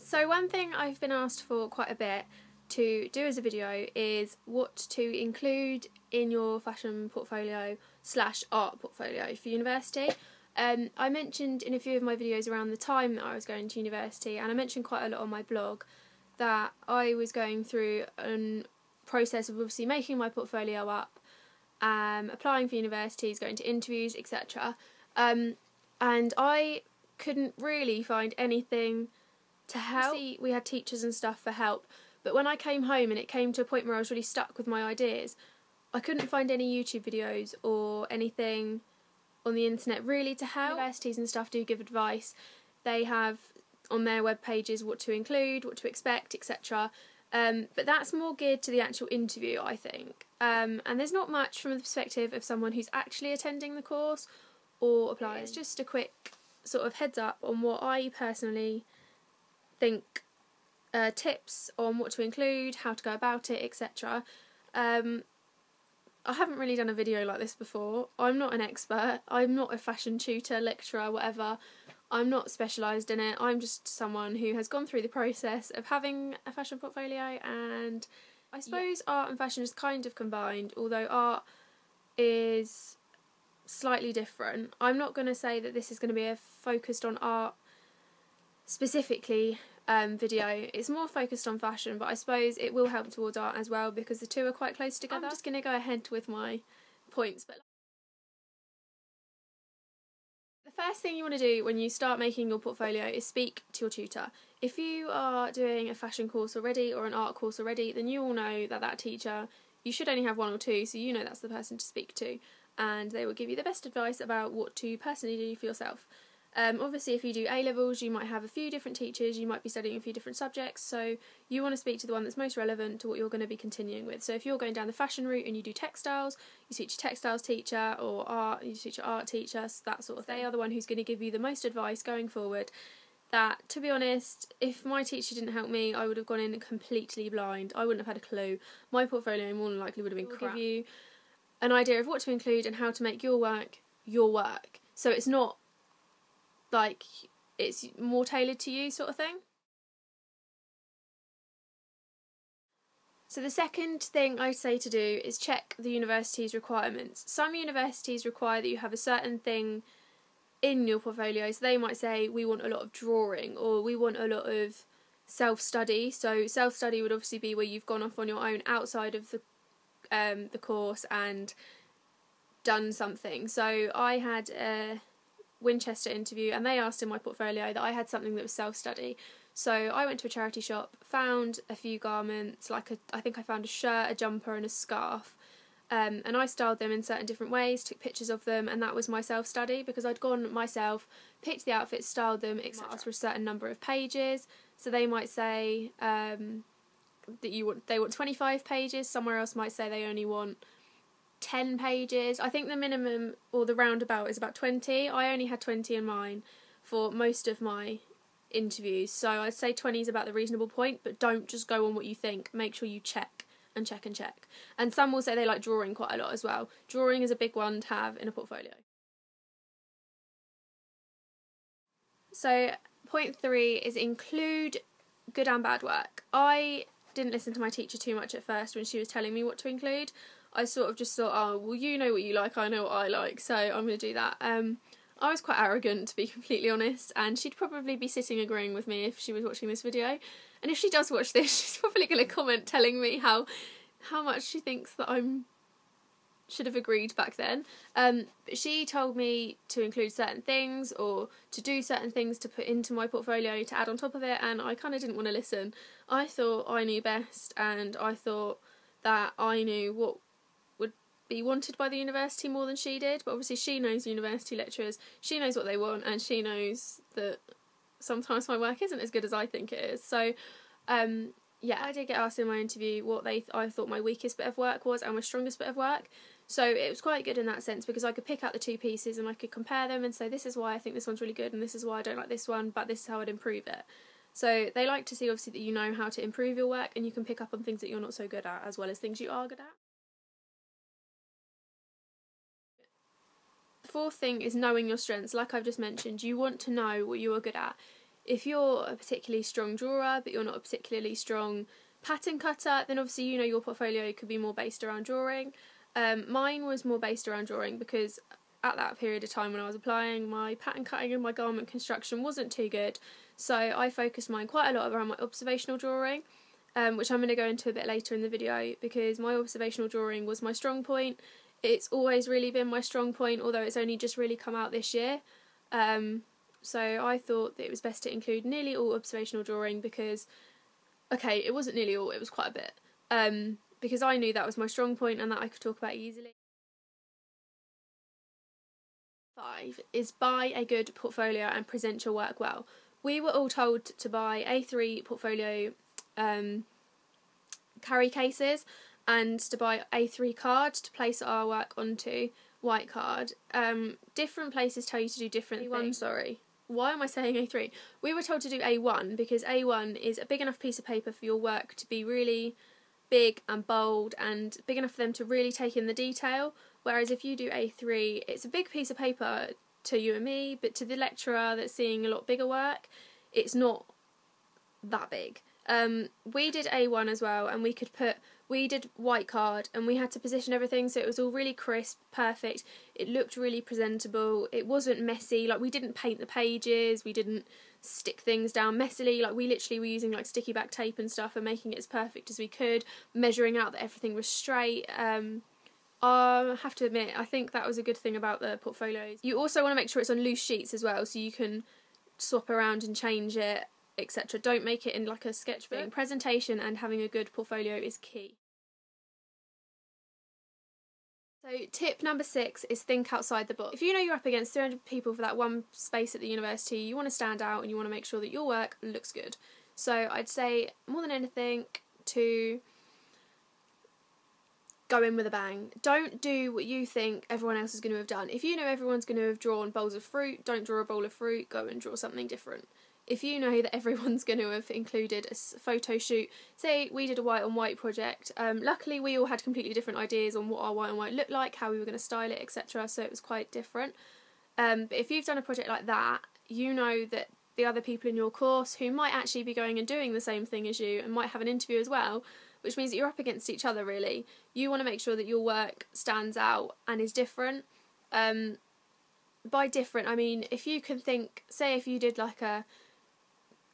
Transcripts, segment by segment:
So one thing I've been asked for quite a bit to do as a video is what to include in your fashion portfolio / art portfolio for university. I mentioned in a few of my videos around the time that I was going to university, and I mentioned quite a lot on my blog, that I was going through a process of obviously making my portfolio up, applying for universities, going to interviews, etc. And I couldn't really find anything to help. Obviously, we had teachers and stuff for help, but when I came home and it came to a point where I was really stuck with my ideas, I couldn't find any YouTube videos or anything on the internet really to help. Universities and stuff do give advice. They have on their web pages what to include, what to expect, etc. But that's more geared to the actual interview, I think. And there's not much from the perspective of someone who's actually attending the course or applying. It's just a quick sort of heads up on what I personally think, tips on what to include, how to go about it, etc. I haven't really done a video like this before. I'm not an expert. I'm not a fashion tutor, lecturer, whatever. I'm not specialised in it. I'm just someone who has gone through the process of having a fashion portfolio, and I suppose art and fashion is kind of combined, although art is slightly different. I'm not going to say that this is going to be a focused on art specifically video. It's more focused on fashion, but I suppose it will help towards art as well because the two are quite close together. I'm just going to go ahead with my points. But the first thing you want to do when you start making your portfolio is speak to your tutor. If you are doing a fashion course already or an art course already, then you all know that teacher, you should only have one or two, so you know that's the person to speak to, and they will give you the best advice about what to personally do for yourself. Obviously, if you do A-levels, you might have a few different teachers, you might be studying a few different subjects, so you want to speak to the one that's most relevant to what you're going to be continuing with. So if you're going down the fashion route and you do textiles, you speak to your textiles teacher, or art, you speak to your art teacher, that sort of thing. They are the one who's going to give you the most advice going forward. That, to be honest, if my teacher didn't help me, I would have gone in completely blind. I wouldn't have had a clue. My portfolio more than likely would have been crap. Give you an idea of what to include and how to make your work your work. So it's not like it's more tailored to you sort of thing. So the second thing I'd say to do is check the university's requirements. Some universities require that you have a certain thing in your portfolio, so they might say we want a lot of drawing or we want a lot of self-study. So self-study would obviously be where you've gone off on your own outside of the course and done something. So I had a Winchester interview and they asked in my portfolio that I had something that was self-study. So I went to a charity shop, found a few garments, I think I found a shirt, a jumper and a scarf, and I styled them in certain different ways, took pictures of them, and that was my self-study because I'd gone myself, picked the outfits, styled them, etc. for a certain number of pages. So they might say that they want 25 pages, somewhere else might say they only want 10 pages. I think the minimum or the roundabout is about 20. I only had 20 in mine for most of my interviews, so I'd say 20 is about the reasonable point, but don't just go on what you think. Make sure you check and check and check. And some will say they like drawing quite a lot as well. Drawing is a big one to have in a portfolio. So point 3 is include good and bad work. I didn't listen to my teacher too much at first when she was telling me what to include. I sort of just thought, oh, well, you know what you like, I know what I like, so I'm going to do that. I was quite arrogant, to be completely honest, and she'd probably be sitting agreeing with me if she was watching this video. And if she does watch this, she's probably going to comment telling me how much she thinks that I should have agreed back then. But she told me to include certain things or to do certain things to put into my portfolio to add on top of it, and I kind of didn't want to listen. I thought I knew best, and I thought that I knew what be wanted by the university more than she did, but obviously she knows university lecturers, she knows what they want, and she knows that sometimes my work isn't as good as I think it is. So yeah, I did get asked in my interview what I thought my weakest bit of work was and my strongest bit of work, so it was quite good in that sense because I could pick out the two pieces and I could compare them and say this is why I think this one's really good and this is why I don't like this one, but this is how I'd improve it. So they like to see obviously that you know how to improve your work and you can pick up on things that you're not so good at as well as things you are good at. The fourth thing is knowing your strengths. Like I've just mentioned, you want to know what you are good at. If you're a particularly strong drawer but you're not a particularly strong pattern cutter, then obviously your portfolio could be more based around drawing. Mine was more based around drawing because at that period of time when I was applying, my pattern cutting and my garment construction wasn't too good, so I focused mine quite a lot around my observational drawing, which I'm going to go into a bit later in the video, because my observational drawing was my strong point. It's always really been my strong point, although it's only just really come out this year. So I thought that it was best to include nearly all observational drawing because, okay, it wasn't nearly all, it was quite a bit, because I knew that was my strong point and that I could talk about easily. 5 is buy a good portfolio and present your work well. We were all told to buy A3 portfolio carry cases and to buy A3 cards to place our work onto, white card. Different places tell you to do different things. Sorry. Why am I saying A3? We were told to do A1 because A1 is a big enough piece of paper for your work to be really big and bold and big enough for them to really take in the detail, whereas if you do A3, it's a big piece of paper to you and me, but to the lecturer that's seeing a lot bigger work, it's not that big. We did A1 as well, and we did white card, and we had to position everything so it was all really crisp, perfect. It looked really presentable. It wasn't messy. Like, we didn't paint the pages, we didn't stick things down messily. Like, we literally were using like sticky back tape and stuff and making it as perfect as we could, measuring out that everything was straight. I have to admit, I think that was a good thing about the portfolios. You also want to make sure it's on loose sheets as well, so you can swap around and change it, etc. Don't make it in like a sketchbook. Presentation and having a good portfolio is key. So tip number 6 is think outside the box. If you know you're up against 300 people for that one space at the university, you want to stand out and you want to make sure that your work looks good. So I'd say more than anything to go in with a bang. Don't do what you think everyone else is going to have done. If you know everyone's going to have drawn bowls of fruit, don't draw a bowl of fruit, go and draw something different. If you know that everyone's going to have included a photo shoot, say we did a white on white project, luckily we all had completely different ideas on what our white on white looked like, how we were going to style it, etc, so it was quite different. But if you've done a project like that, you know that the other people in your course who might actually be going and doing the same thing as you and might have an interview as well, which means that you're up against each other really. You want to make sure that your work stands out and is different. By different, I mean if you can think, say if you did like a,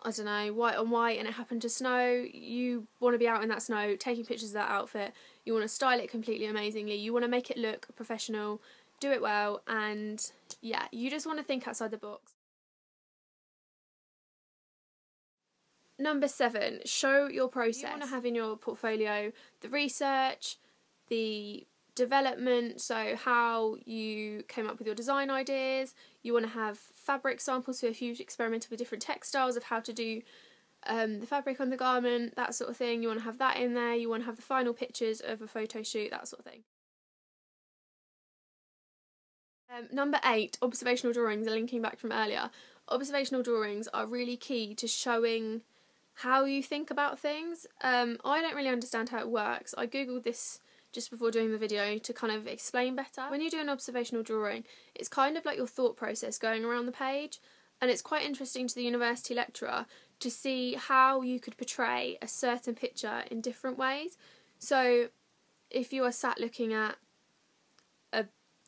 I don't know, white on white and it happened to snow, you want to be out in that snow taking pictures of that outfit, you want to style it completely amazingly, you want to make it look professional, do it well, and yeah, you just want to think outside the box. Number 7, show your process. You want to have in your portfolio the research, the development, so how you came up with your design ideas. You want to have fabric samples, so if you've experimented with different textiles of how to do the fabric on the garment, that sort of thing. You want to have that in there. You want to have the final pictures of a photo shoot, that sort of thing. Number 8, observational drawings, linking back from earlier. Observational drawings are really key to showing how you think about things. I don't really understand how it works. I googled this just before doing the video to kind of explain better. When you do an observational drawing, it's kind of like your thought process going around the page, and it's quite interesting to the university lecturer to see how you could portray a certain picture in different ways. So if you are sat looking at a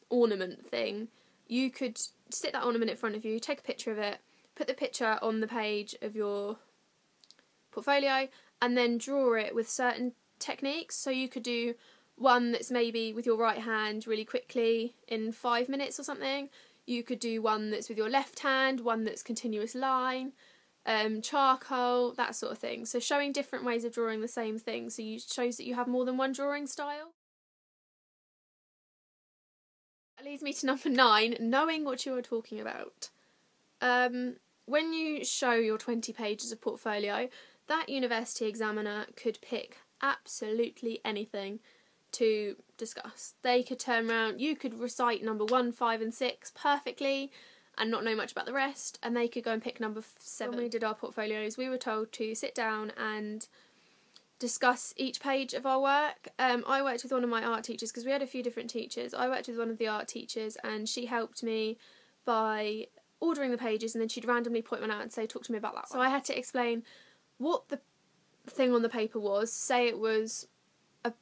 ornament thing, you could stick that ornament in front of you, take a picture of it, put the picture on the page of your portfolio, and then draw it with certain techniques. So you could do one that's maybe with your right hand really quickly in 5 minutes or something. You could do one that's with your left hand, one that's continuous line, charcoal, that sort of thing. So showing different ways of drawing the same thing, so it shows that you have more than one drawing style. That leads me to number 9, knowing what you are talking about. When you show your 20 pages of portfolio, that university examiner could pick absolutely anything to discuss. They could turn around, you could recite number 1, 5 and 6 perfectly and not know much about the rest, and they could go and pick number 7. When we did our portfolios, we were told to sit down and discuss each page of our work. I worked with one of my art teachers because we had a few different teachers. I worked with one of the art teachers and she helped me by ordering the pages, and then she'd randomly point one out and say, talk to me about that one. So I had to explain what the thing on the paper was. Say it was a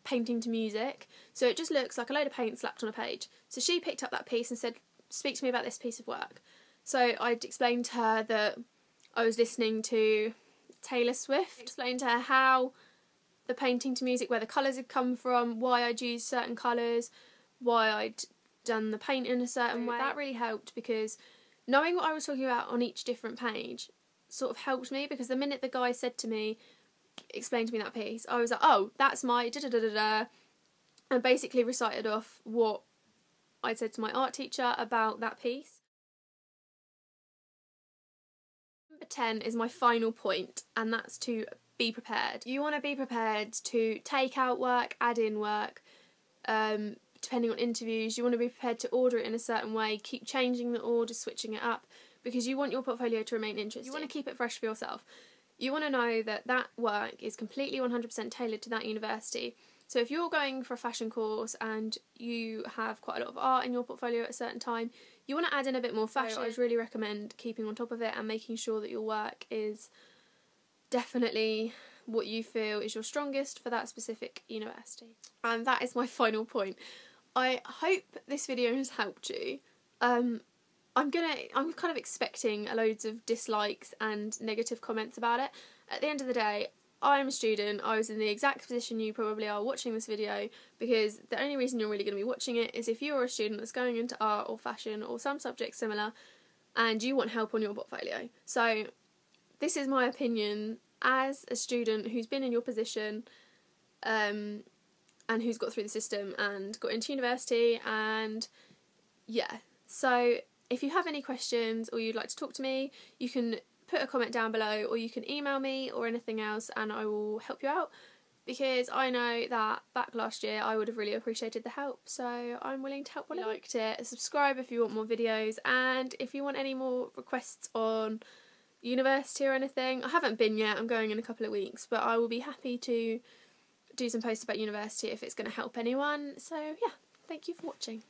painting to music, so it just looks like a load of paint slapped on a page. So she picked up that piece and said, speak to me about this piece of work. So I'd explained to her that I was listening to Taylor Swift, explained to her how the painting to music, where the colours had come from, why I'd used certain colours, why I'd done the paint in a certain way. That really helped, because knowing what I was talking about on each different page sort of helped me, because the minute the guy said to me, explain to me that piece, I was like, oh, that's my da-da-da-da-da, and basically recited off what I'd said to my art teacher about that piece. Number 10 is my final point, and that's to be prepared. You want to be prepared to take out work, add in work, depending on interviews. You want to be prepared to order it in a certain way, keep changing the order, switching it up, because you want your portfolio to remain interesting. You want to keep it fresh for yourself. You want to know that that work is completely 100% tailored to that university. So if you're going for a fashion course and you have quite a lot of art in your portfolio at a certain time, you want to add in a bit more fashion. So I would really recommend keeping on top of it and making sure that your work is definitely what you feel is your strongest for that specific university. And that is my final point. I hope this video has helped you. I'm kind of expecting loads of dislikes and negative comments about it. At the end of the day, I'm a student. I was in the exact position you probably are watching this video, because the only reason you're really going to be watching it is if you're a student that's going into art or fashion or some subject similar and you want help on your portfolio. So this is my opinion as a student who's been in your position and who's got through the system and got into university, and yeah. So if you have any questions or you'd like to talk to me, you can put a comment down below, or you can email me or anything else, and I will help you out, because I know that back last year I would have really appreciated the help, so I'm willing to help when I liked it. Subscribe if you want more videos, and if you want any more requests on university or anything. I haven't been yet, I'm going in a couple of weeks, but I will be happy to do some posts about university if it's going to help anyone. So yeah, thank you for watching.